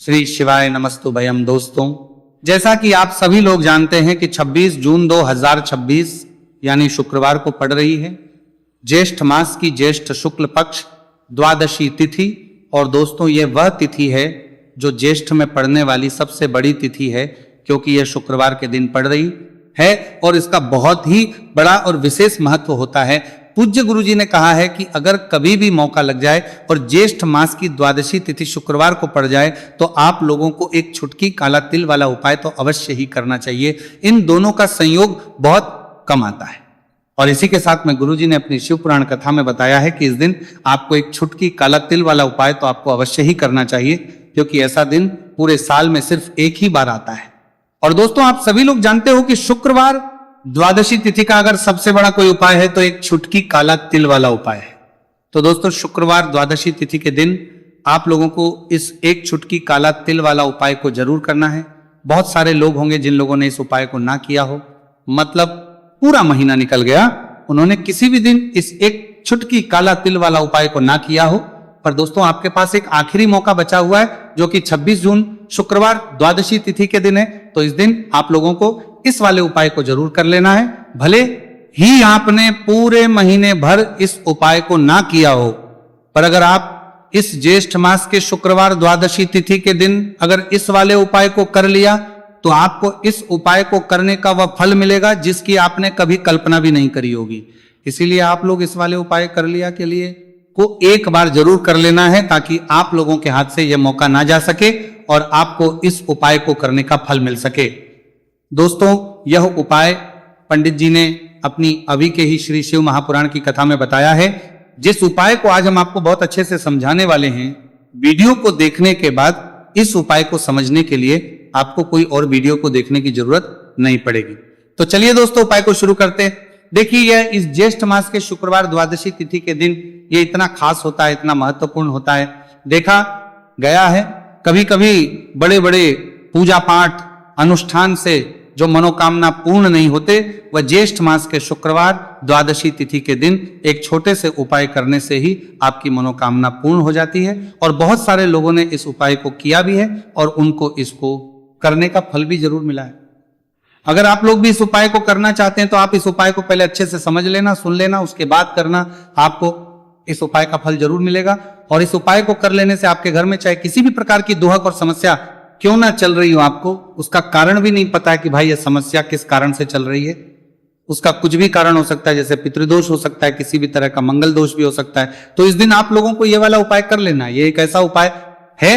श्री शिवाय नमस्तु भयम। दोस्तों, जैसा कि आप सभी लोग जानते हैं कि 26 जून 2026 यानी शुक्रवार को पड़ रही है ज्येष्ठ मास की ज्येष्ठ शुक्ल पक्ष द्वादशी तिथि। और दोस्तों, ये वह तिथि है जो ज्येष्ठ में पड़ने वाली सबसे बड़ी तिथि है, क्योंकि यह शुक्रवार के दिन पड़ रही है और इसका बहुत ही बड़ा और विशेष महत्व होता है। पूज्य गुरुजी ने कहा है कि अगर कभी भी मौका लग जाए और ज्येष्ठ मास की द्वादशी तिथि शुक्रवार को पड़ जाए तो आप लोगों को एक छुटकी काला तिल वाला उपाय तो अवश्य ही करना चाहिए। इन दोनों का संयोग बहुत कम आता है। और इसी के साथ में गुरुजी ने अपनी शिव पुराण कथा में बताया है कि इस दिन आपको एक छुटकी काला तिल वाला उपाय तो आपको अवश्य ही करना चाहिए, क्योंकि ऐसा दिन पूरे साल में सिर्फ एक ही बार आता है। और दोस्तों, आप सभी लोग जानते हो कि शुक्रवार द्वादशी तिथि का अगर सबसे बड़ा कोई उपाय है तो एक छुटकी काला तिल वाला उपाय है। तो दोस्तों, शुक्रवार द्वादशी तिथि के दिन आप लोगों को इस एक छुटकी काला तिल वाला उपाय को जरूर करना है। बहुत सारे लोग होंगे जिन लोगों ने इस उपाय को ना किया हो, मतलब पूरा महीना निकल गया, उन्होंने किसी भी दिन इस एक छुटकी काला तिल वाला उपाय को ना किया हो। पर दोस्तों, आपके पास एक आखिरी मौका बचा हुआ है, जो कि 26 जून शुक्रवार द्वादशी तिथि के दिन है। तो इस दिन आप लोगों को इस वाले उपाय को जरूर कर लेना है। भले ही आपने पूरे महीने भर इस उपाय को ना किया हो, पर अगर आप इस ज्येष्ठ मास के शुक्रवार द्वादशी तिथि के दिन अगर इस वाले उपाय को कर लिया तो आपको इस उपाय को करने का वह फल मिलेगा जिसकी आपने कभी कल्पना भी नहीं करी होगी। इसीलिए आप लोग इस वाले उपाय कर लिया के लिए को एक बार जरूर कर लेना है, ताकि आप लोगों के हाथ से यह मौका ना जा सके और आपको इस उपाय को करने का फल मिल सके। दोस्तों, यह उपाय पंडित जी ने अपनी अभी के ही श्री शिव महापुराण की कथा में बताया है। जिस उपाय को आज हम आपको बहुत अच्छे से समझाने वाले हैं, वीडियो को देखने के बाद इस उपाय को समझने के लिए आपको कोई और वीडियो को देखने की जरूरत नहीं पड़ेगी। तो चलिए दोस्तों, उपाय को शुरू करते हैं। देखिए, यह इस ज्येष्ठ मास के शुक्रवार द्वादशी तिथि के दिन ये इतना खास होता है, इतना महत्वपूर्ण होता है। देखा गया है कभी कभी बड़े बड़े पूजा पाठ अनुष्ठान से जो मनोकामना पूर्ण नहीं होते, वह ज्येष्ठ मास के शुक्रवार द्वादशी तिथि के दिन एक छोटे से उपाय करने से ही आपकी मनोकामना पूर्ण हो जाती है। और बहुत सारे लोगों ने इस उपाय को किया भी है और उनको इसको करने का फल भी जरूर मिला है। अगर आप लोग भी इस उपाय को करना चाहते हैं तो आप इस उपाय को पहले अच्छे से समझ लेना, सुन लेना, उसके बाद करना, आपको इस उपाय का फल जरूर मिलेगा। और इस उपाय को कर लेने से आपके घर में चाहे किसी भी प्रकार की दुहक और समस्या क्यों ना चल रही हो, आपको उसका कारण भी नहीं पता है कि भाई यह समस्या किस कारण से चल रही है, उसका कुछ भी कारण हो सकता है, जैसे पितृदोष हो सकता है, किसी भी तरह का मंगल दोष भी हो सकता है। तो इस दिन आप लोगों को यह वाला उपाय कर लेना है। ये एक ऐसा उपाय है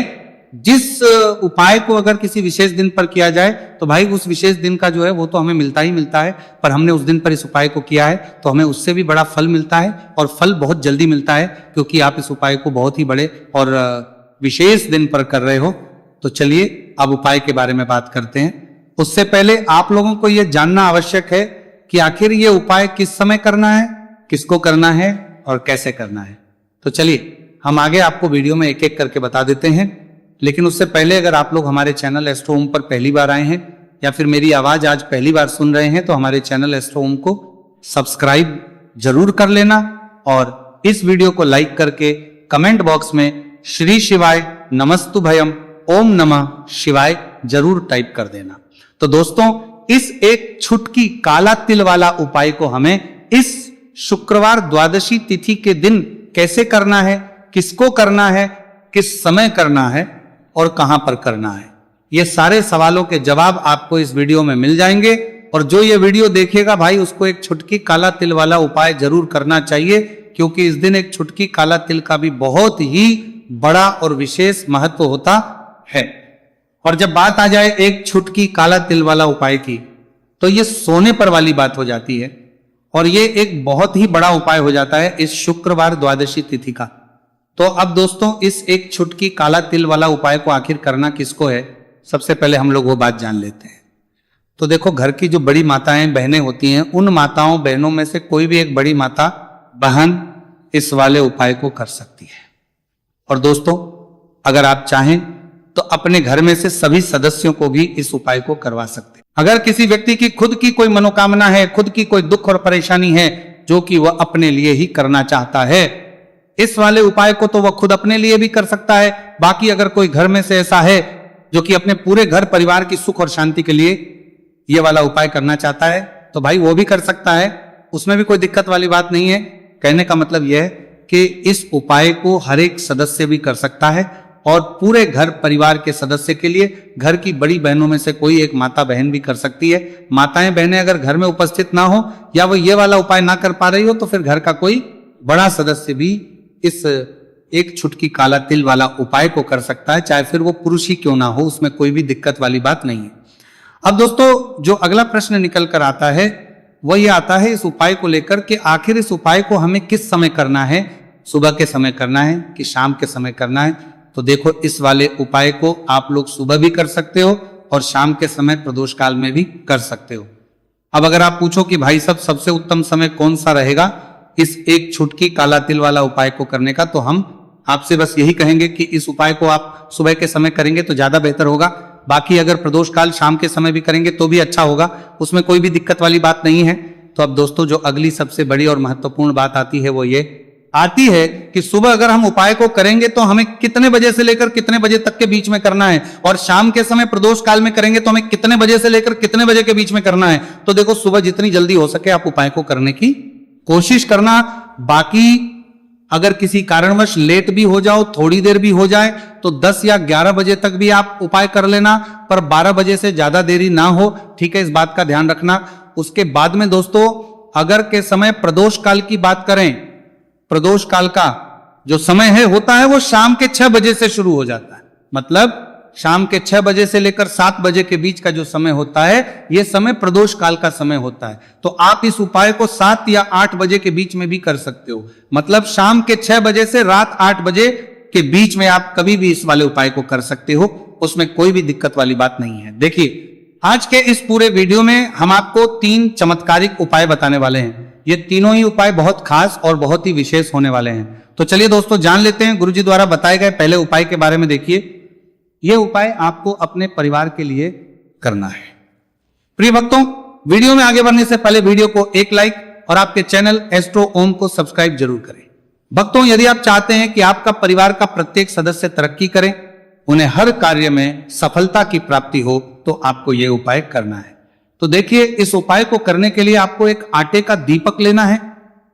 जिस उपाय को अगर किसी विशेष दिन पर किया जाए तो भाई उस विशेष दिन का जो है वो तो हमें मिलता ही मिलता है, पर हमने उस दिन पर इस उपाय को किया है तो हमें उससे भी बड़ा फल मिलता है, और फल बहुत जल्दी मिलता है, क्योंकि आप इस उपाय को बहुत ही बड़े और विशेष दिन पर कर रहे हो। तो चलिए अब उपाय के बारे में बात करते हैं। उससे पहले आप लोगों को यह जानना आवश्यक है कि आखिर ये उपाय किस समय करना है, किसको करना है और कैसे करना है। तो चलिए हम आगे आपको वीडियो में एक एक करके बता देते हैं। लेकिन उससे पहले अगर आप लोग हमारे चैनल एस्ट्रो ओम पर पहली बार आए हैं या फिर मेरी आवाज आज पहली बार सुन रहे हैं तो हमारे चैनल एस्ट्रो ओम को सब्सक्राइब जरूर कर लेना, और इस वीडियो को लाइक करके कमेंट बॉक्स में श्री शिवाय नमस्तु भयम ओम नमः शिवाय जरूर टाइप कर देना। तो दोस्तों, इस एक छुटकी काला तिल वाला उपाय को हमें इस शुक्रवार द्वादशी तिथि के दिन कैसे करना है, किसको करना है, किस समय करना है और कहां पर करना है, ये सारे सवालों के जवाब आपको इस वीडियो में मिल जाएंगे। और जो ये वीडियो देखेगा भाई, उसको एक छुटकी काला तिल वाला उपाय जरूर करना चाहिए, क्योंकि इस दिन एक छुटकी काला तिल का भी बहुत ही बड़ा और विशेष महत्व होता है। और जब बात आ जाए एक छुटकी काला तिल वाला उपाय की, तो ये सोने पर वाली बात हो जाती है, और ये एक बहुत ही बड़ा उपाय हो जाता है इस शुक्रवार द्वादशी तिथि का। तो अब दोस्तों, इस एक छुटकी काला तिल वाला उपाय को आखिर करना किसको है, सबसे पहले हम लोग वो बात जान लेते हैं। तो देखो, घर की जो बड़ी माताएं बहनें होती हैं, उन माताओं बहनों में से कोई भी एक बड़ी माता बहन इस वाले उपाय को कर सकती है। और दोस्तों, अगर आप चाहें तो अपने घर में से सभी सदस्यों को भी इस उपाय को करवा सकते हैं। अगर किसी व्यक्ति की खुद की कोई मनोकामना है, खुद की कोई दुख और परेशानी है जो कि वह अपने लिए ही करना चाहता है, इस वाले उपाय को तो वह खुद अपने लिए भी कर सकता है। बाकी अगर कोई घर में से ऐसा है जो कि अपने पूरे घर परिवार की सुख और शांति के लिए ये वाला उपाय करना चाहता है, तो भाई वो भी कर सकता है, उसमें भी कोई दिक्कत वाली बात नहीं है। कहने का मतलब यह है कि इस उपाय को हर एक सदस्य भी कर सकता है और पूरे घर परिवार के सदस्य के लिए घर की बड़ी बहनों में से कोई एक माता बहन भी कर सकती है। माताएं बहनें अगर घर में उपस्थित ना हो या वो ये वाला उपाय ना कर पा रही हो तो फिर घर का कोई बड़ा सदस्य भी इस एक छुटकी काला तिल वाला उपाय को कर सकता है, चाहे फिर वो पुरुष ही क्यों ना हो, उसमें कोई भी दिक्कत वाली बात नहीं है। अब दोस्तों जो अगला प्रश्न निकल कर आता है वो ये आता है इस उपाय को लेकर कि आखिर इस उपाय को हमें किस समय करना है, सुबह के समय करना है कि शाम के समय करना है। तो देखो इस वाले उपाय को आप लोग सुबह भी कर सकते हो और शाम के समय प्रदोष काल में भी कर सकते हो। अब अगर आप पूछो कि भाई साहब सबसे उत्तम समय कौन सा रहेगा इस एक छुटकी काला तिल वाला उपाय को करने का, तो हम आपसे बस यही कहेंगे कि इस उपाय को आप सुबह के समय करेंगे तो ज्यादा बेहतर होगा। बाकी अगर प्रदोष काल शाम के समय भी करेंगे तो भी अच्छा होगा, उसमें कोई भी दिक्कत वाली बात नहीं है। तो अब दोस्तों जो अगली सबसे बड़ी और महत्वपूर्ण बात आती है वो ये आती है कि सुबह अगर हम उपाय को करेंगे तो हमें कितने बजे से लेकर कितने बजे तक के बीच में करना है, और शाम के समय प्रदोष काल में करेंगे तो हमें कितने बजे से लेकर कितने बजे के बीच में करना है। तो देखो सुबह जितनी जल्दी हो सके आप उपाय को करने की कोशिश करना। बाकी अगर किसी कारणवश लेट भी हो जाओ, थोड़ी देर भी हो जाए तो 10 या 11 बजे तक भी आप उपाय कर लेना, पर 12 बजे से ज्यादा देरी ना हो, ठीक है, इस बात का ध्यान रखना। उसके बाद में दोस्तों अगर के समय प्रदोष काल की बात करें, प्रदोष काल का जो समय है होता है वो शाम के 6 बजे से शुरू हो जाता है, मतलब शाम के 6 बजे से लेकर 7 बजे के बीच का जो समय होता है यह समय प्रदोष काल का समय होता है। तो आप इस उपाय को 7 या 8 बजे के बीच में भी कर सकते हो, मतलब शाम के 6 बजे से रात 8 बजे के बीच में आप कभी भी इस वाले उपाय को कर सकते हो, उसमें कोई भी दिक्कत वाली बात नहीं है। देखिए आज के इस पूरे वीडियो में हम आपको 3 चमत्कारिक उपाय बताने वाले हैं। ये तीनों ही उपाय बहुत खास और बहुत ही विशेष होने वाले हैं। तो चलिए दोस्तों जान लेते हैं गुरुजी द्वारा बताए गए पहले उपाय के बारे में। देखिए यह उपाय आपको अपने परिवार के लिए करना है। प्रिय भक्तों, वीडियो में आगे बढ़ने से पहले वीडियो को एक लाइक और आपके चैनल एस्ट्रो ओम को सब्सक्राइब जरूर करें। भक्तों यदि आप चाहते हैं कि आपका परिवार का प्रत्येक सदस्य तरक्की करे, उन्हें हर कार्य में सफलता की प्राप्ति हो, तो आपको यह उपाय करना है। तो देखिए इस उपाय को करने के लिए आपको एक आटे का दीपक लेना है।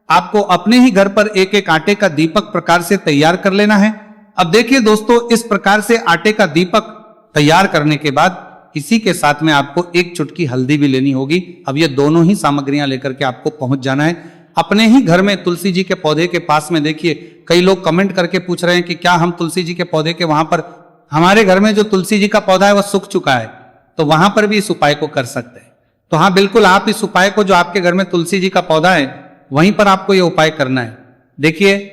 आपको अपने ही घर पर एक एक आटे का दीपक प्रकार से तैयार कर लेना है। अब देखिए दोस्तों इस प्रकार से आटे का दीपक तैयार करने के बाद इसी के साथ में आपको एक चुटकी हल्दी भी लेनी होगी। अब ये दोनों ही सामग्रियां लेकर के आपको पहुंच जाना है अपने ही घर में तुलसी जी के पौधे के पास में। देखिए कई लोग कमेंट करके पूछ रहे हैं कि क्या हम तुलसी जी के पौधे के वहां पर, हमारे घर में जो तुलसी जी का पौधा है वह सूख चुका है, तो वहां पर भी इस उपाय को कर सकते हैं। तो हाँ बिल्कुल आप इस उपाय को, जो आपके घर में तुलसी जी का पौधा है वहीं पर आपको यह उपाय करना है। देखिए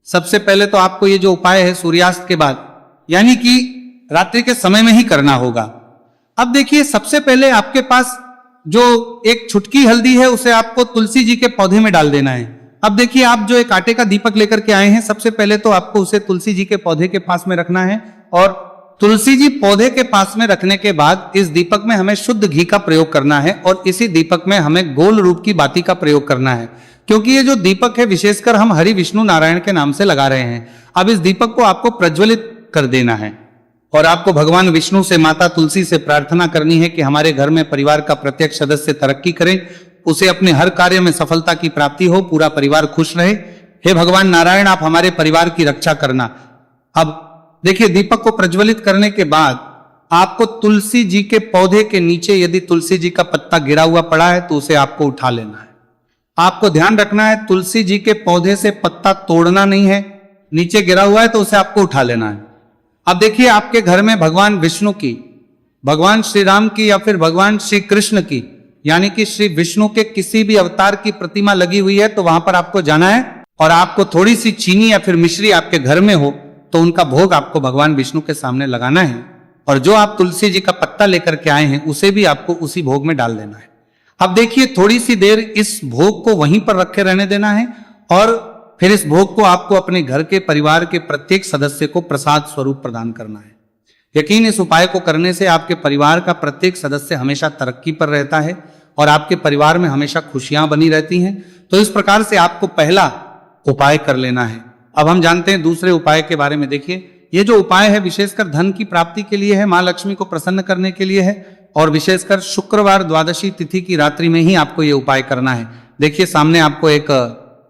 सबसे पहले तो आपको ये जो उपाय है सूर्यास्त के बाद यानी कि रात्रि के समय में ही करना होगा। अब देखिए सबसे पहले आपके पास जो एक छुटकी हल्दी है उसे आपको तुलसी जी के पौधे में डाल देना है। अब देखिए आप जो एक आटे का दीपक लेकर के आए हैं, सबसे पहले तो आपको उसे तुलसी जी के पौधे के पास में रखना है, और तुलसी जी पौधे के पास में रखने के बाद इस दीपक में हमें शुद्ध घी का प्रयोग करना है, और इसी दीपक में हमें गोल रूप की बाती का प्रयोग करना है, क्योंकि ये जो दीपक है विशेषकर हम हरि विष्णु नारायण के नाम से लगा रहे हैं। अब इस दीपक को आपको प्रज्वलित कर देना है और आपको भगवान विष्णु से, माता तुलसी से प्रार्थना करनी है कि हमारे घर में परिवार का प्रत्येक सदस्य तरक्की करे, उसे अपने हर कार्य में सफलता की प्राप्ति हो, पूरा परिवार खुश रहे। हे भगवान नारायण आप हमारे परिवार की रक्षा करना। अब देखिए दीपक को प्रज्वलित करने के बाद आपको तुलसी जी के पौधे के नीचे यदि तुलसी जी का पत्ता गिरा हुआ पड़ा है तो उसे आपको उठा लेना है। आपको ध्यान रखना है तुलसी जी के पौधे से पत्ता तोड़ना नहीं है, नीचे गिरा हुआ है तो उसे आपको उठा लेना है। अब देखिए आपके घर में भगवान विष्णु की, भगवान श्री राम की या फिर भगवान श्री कृष्ण की यानी कि श्री विष्णु के किसी भी अवतार की प्रतिमा लगी हुई है तो वहां पर आपको जाना है, और आपको थोड़ी सी चीनी या फिर मिश्री आपके घर में हो तो उनका भोग आपको भगवान विष्णु के सामने लगाना है, और जो आप तुलसी जी का पत्ता लेकर के आए हैं उसे भी आपको उसी भोग में डाल देना है। अब देखिए थोड़ी सी देर इस भोग को वहीं पर रखे रहने देना है, और फिर इस भोग को आपको अपने घर के परिवार के प्रत्येक सदस्य को प्रसाद स्वरूप प्रदान करना है। यकीन इस उपाय को करने से आपके परिवार का प्रत्येक सदस्य हमेशा तरक्की पर रहता है और आपके परिवार में हमेशा खुशियां बनी रहती हैं। तो इस प्रकार से आपको पहला उपाय कर लेना है। अब हम जानते हैं दूसरे उपाय के बारे में। देखिए ये जो उपाय है विशेषकर धन की प्राप्ति के लिए है, मां लक्ष्मी को प्रसन्न करने के लिए है और विशेषकर शुक्रवार द्वादशी तिथि की रात्रि में ही आपको ये उपाय करना है। देखिए सामने आपको एक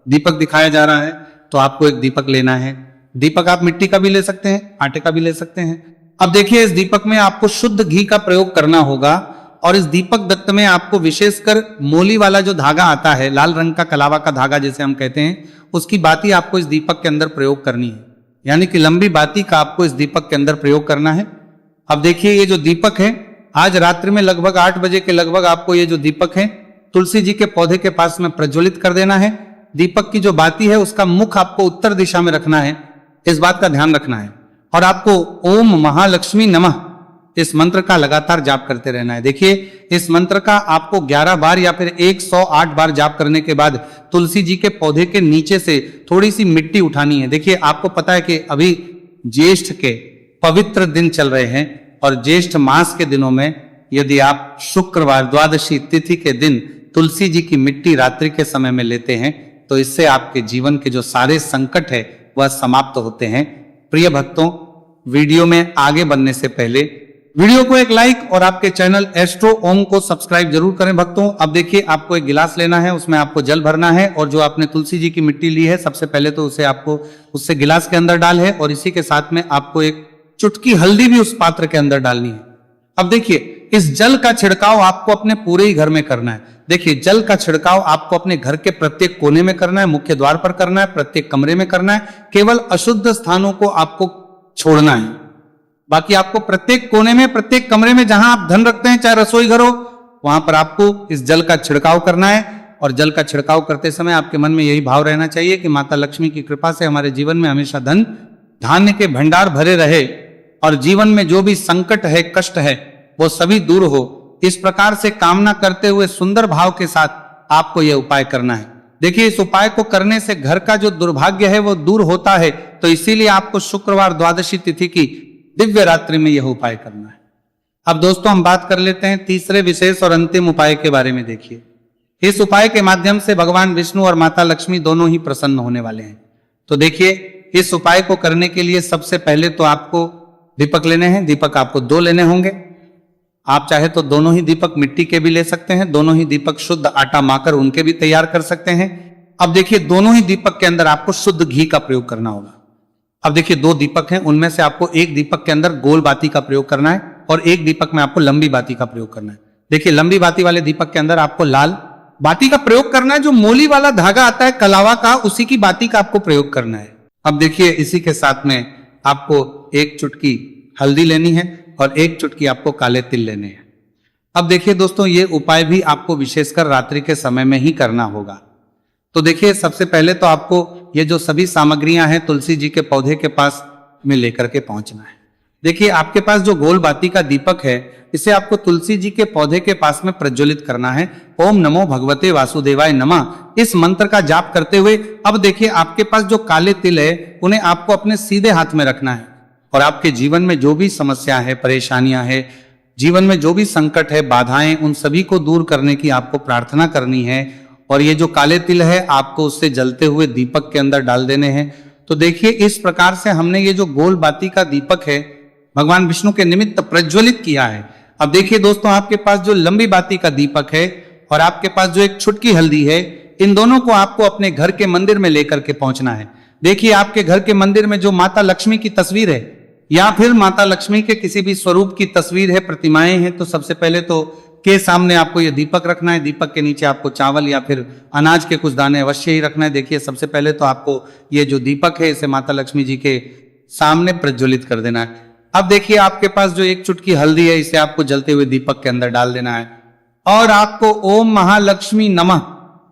दीपक दिखाया जा रहा है, तो आपको एक दीपक लेना है। दीपक आप मिट्टी का भी ले सकते हैं, आटे का भी ले सकते हैं। अब देखिए इस दीपक में आपको शुद्ध घी का प्रयोग करना होगा और इस दीपक दत्त में आपको विशेषकर मोली वाला जो धागा आता है, लाल रंग का कलावा का धागा जिसे हम कहते हैं, उसकी बाती आपको इस दीपक के अंदर प्रयोग करनी है, यानी कि लंबी बाती का आपको इस दीपक के अंदर प्रयोग करना है। अब देखिए ये जो दीपक है, आज रात्रि में लगभग 8 बजे के लगभग आपको ये जो दीपक है तुलसी जी के पौधे के पास में प्रज्वलित कर देना है। दीपक की जो बाती है उसका मुख आपको उत्तर दिशा में रखना है, इस बात का ध्यान रखना है। और आपको ओम महालक्ष्मी नमः इस मंत्र का लगातार जाप करते रहना है। देखिए इस मंत्र का आपको 11 बार या फिर 108 बार जाप करने के बाद तुलसी जी के पौधे के नीचे से थोड़ी सी मिट्टी उठानी है। देखिए आपको पता है कि अभी ज्येष्ठ के पवित्र दिन चल रहे हैं और ज्येष्ठ मास के दिनों में यदि आप शुक्रवार द्वादशी तिथि के दिन तुलसी जी की मिट्टी रात्रि के समय में लेते हैं तो इससे आपके जीवन के जो सारे संकट है वह समाप्त होते हैं। प्रिय भक्तों, वीडियो में आगे बढ़ने से पहले वीडियो को एक लाइक और आपके चैनल एस्ट्रो ओम को सब्सक्राइब जरूर करें भक्तों। अब देखिए आपको एक गिलास लेना है, उसमें आपको जल भरना है और जो आपने तुलसी जी की मिट्टी ली है सबसे पहले तो उसे आपको उससे गिलास के अंदर डाल है और इसी के साथ में आपको एक चुटकी हल्दी भी उस पात्र के अंदर डालनी है। अब देखिए इस जल का छिड़काव आपको अपने पूरे ही घर में करना है। देखिए जल का छिड़काव आपको अपने घर के प्रत्येक कोने में करना है, मुख्य द्वार पर करना है, प्रत्येक कमरे में करना है। केवल अशुद्ध स्थानों को आपको छोड़ना है, बाकी आपको प्रत्येक कोने में, प्रत्येक कमरे में जहां आप धन रखते हैं, चाहे रसोई घर हो, वहां पर आपको इस जल का छिड़काव करना है। और जल का छिड़काव करते समय आपके मन में यही भाव रहना चाहिए कि माता लक्ष्मी की कृपा से हमारे जीवन में हमेशा धन धान्य के भंडार भरे रहे और जीवन में जो भी संकट है, कष्ट है, वो सभी दूर हो। इस प्रकार से कामना करते हुए सुंदर भाव के साथ आपको यह उपाय करना है। देखिए इस उपाय को करने से घर का जो दुर्भाग्य है वो दूर होता है, तो इसीलिए आपको शुक्रवार द्वादशी तिथि की दिव्य रात्रि में यह उपाय करना है। अब दोस्तों हम बात कर लेते हैं तीसरे विशेष और अंतिम उपाय के बारे में। देखिए इस उपाय के माध्यम से भगवान विष्णु और माता लक्ष्मी दोनों ही प्रसन्न होने वाले हैं। तो देखिए इस उपाय को करने के लिए सबसे पहले तो आपको दीपक लेने हैं। दीपक आपको 2 लेने होंगे। आप चाहे तो दोनों ही दीपक मिट्टी के भी ले सकते हैं, दोनों ही दीपक शुद्ध आटा माकर उनके भी तैयार कर सकते हैं। अब देखिए दोनों ही दीपक के अंदर आपको शुद्ध घी का प्रयोग करना होगा। अब देखिए 2 दीपक हैं, उनमें से आपको एक दीपक के अंदर गोल बाती का प्रयोग करना है और एक दीपक में आपको लंबी बाती का प्रयोग करना है। देखिए लंबी बाती वाले दीपक के अंदर आपको लाल बाती का प्रयोग करना है। जो मोली वाला धागा आता है कलावा का, उसी की बाती का आपको प्रयोग करना है। अब देखिए इसी के साथ में आपको एक चुटकी हल्दी लेनी है और एक चुटकी आपको काले तिल लेने हैं। अब देखिए दोस्तों ये उपाय भी आपको विशेषकर रात्रि के समय में ही करना होगा। तो देखिए सबसे पहले तो आपको ये जो सभी सामग्रियां हैं तुलसी जी के पौधे के पास में लेकर के पहुंचना है। देखिए आपके पास जो गोल बाती का दीपक है इसे आपको तुलसी जी के पौधे के पास में प्रज्वलित करना है। ओम नमो भगवते वासुदेवाय नमः इस मंत्र का जाप करते हुए अब देखिए आपके पास जो काले तिल है उन्हें आपको अपने सीधे हाथ में रखना है और आपके जीवन में जो भी समस्या है, परेशानियां है, जीवन में जो भी संकट है, बाधाएं, उन सभी को दूर करने की आपको प्रार्थना करनी है। और ये जो काले तिल है आपको उससे जलते हुए दीपक के अंदर डाल देने हैं। तो देखिए इस प्रकार से हमने ये जो गोल बाती का दीपक है भगवान विष्णु के निमित्त प्रज्वलित किया है। अब देखिए दोस्तों आपके पास जो लंबी बाती का दीपक है और आपके पास जो एक छुटकी हल्दी है, इन दोनों को आपको अपने घर के मंदिर में लेकर के पहुंचना है। देखिए आपके घर के मंदिर में जो माता लक्ष्मी की तस्वीर है या फिर माता लक्ष्मी के किसी भी स्वरूप की तस्वीर है, प्रतिमाएं हैं, तो सबसे पहले तो के सामने आपको ये दीपक रखना है। दीपक के नीचे आपको चावल या फिर अनाज के कुछ दाने अवश्य ही रखना है। देखिए सबसे पहले तो आपको ये जो दीपक है इसे माता लक्ष्मी जी के सामने प्रज्वलित कर देना है। अब देखिए आपके पास जो एक चुटकी हल्दी है इसे आपको जलते हुए दीपक के अंदर डाल देना है और आपको ओम महालक्ष्मी नमः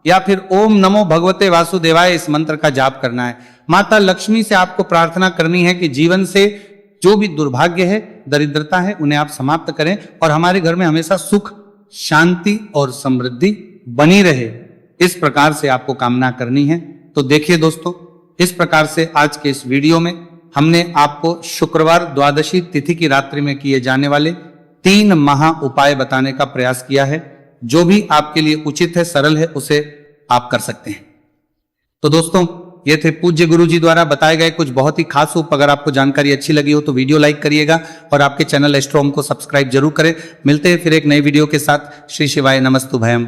या फिर ओम नमो भगवते वासुदेवाय इस मंत्र का जाप करना है। माता लक्ष्मी से आपको प्रार्थना करनी है कि जीवन से जो भी दुर्भाग्य है, दरिद्रता है, उन्हें आप समाप्त करें और हमारे घर में हमेशा सुख, शांति और समृद्धि बनी रहे। इस प्रकार से आपको कामना करनी है। तो देखिए दोस्तों इस प्रकार से आज के इस वीडियो में हमने आपको शुक्रवार द्वादशी तिथि की रात्रि में किए जाने वाले 3 महा उपाय बताने का प्रयास किया है। जो भी आपके लिए उचित है, सरल है, उसे आप कर सकते हैं। तो दोस्तों ये थे पूज्य गुरु जी द्वारा बताए गए कुछ बहुत ही खास उप। अगर आपको जानकारी अच्छी लगी हो तो वीडियो लाइक करिएगा और आपके चैनल एस्ट्रो होम को सब्सक्राइब जरूर करें। मिलते हैं फिर एक नई वीडियो के साथ। श्री शिवाय नमस्तु भयम।